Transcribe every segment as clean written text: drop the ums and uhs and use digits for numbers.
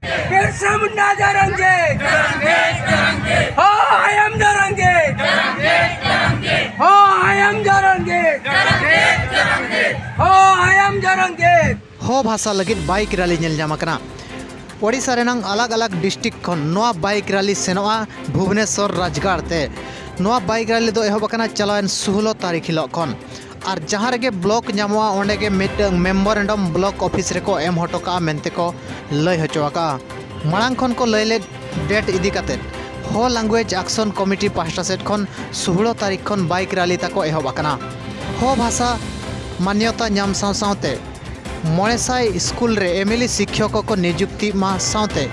बिरसा मुंडा जरंगे हो I am Jarange हो I am Jarange हो आई एम जरंगे हो भाषा लगित बाइक रैली नेल जाम आकना ओडिशा रेनांग अलग अलग डिस्ट्रिक्ट खन नोआ बाइक रैली सेनोआ भुवनेश्वर राजगढ़ ते नोआ बाइक रैली दो एहब आकना चलावेन 16 तारीख हिलो खन और जहाँ रेगे ब्लॉक नामोआ ओंडे गे मिटंग मेमोरेंडम ब्लॉक ऑफिस रेको एम हटोका मेनते को लय हचोआका मांग खन को लयले डेट इदी काते हो language action committee pasta set खन 16 तारीख खन बाइक रैली ताको एहब आकना हो भाषा मान्यता नाम साव सावते 900 स्कूल रे एमएलए शिक्षक को नियुक्ति मा सावते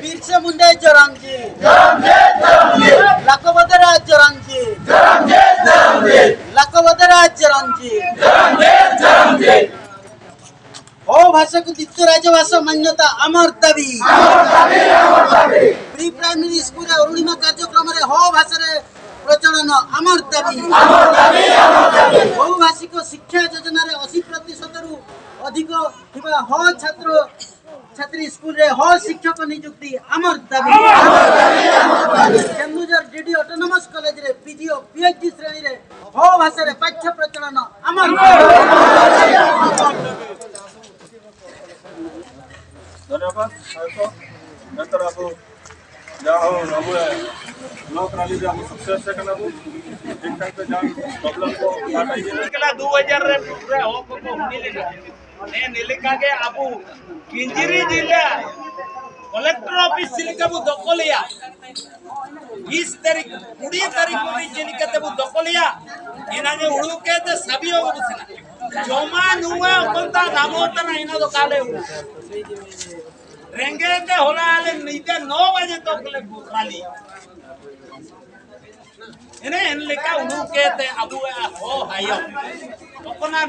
बिरसा मुंडा जरंगे लाखोबदरा जरंगे लाखोबदरा जरंगे हो भाषा को द्वितीय राजभाषा मान्यता अमर दाबी प्री प्राइमरी स्कूल अरुणिमा कार्यक्रम रे हो भाषा रे प्रचलन अमर दाबी हो भाषिक शिक्षा योजना रे 80% रु अधिक थिबा हो छात्र छात्री स्कूल रे हो शिक्षक नियुक्ति अमर दाबी केन्दुझर डीडी ऑटोनोमस कॉलेज रे पीजी और पीएचडी श्रेणी रे हो भाषा रे पाठ्य प्रचलन अमर धन्यवाद नंतर आप जाओ अब ब्लॉक रैली जो हम सक्सेस से करना एक टाइम पे जान प्रॉब्लम को हटाइए केला 2000 रे पूरा हो को निलेका ने निलेका के आपु किंजिरी जिला कलेक्टर ऑफिस सिलिकाबु दखलिया 20 तारीख 20 तारीख को जिलिका तबु दखलिया इनागे उडुके ते सबियो बुसना जमा नुवा कोंता नामोतना इना दो काले रेंगे के होला आले नीचे 9 बजे तक ले खाली इने इनलेका उडुके ते अबु हो हायो तोकना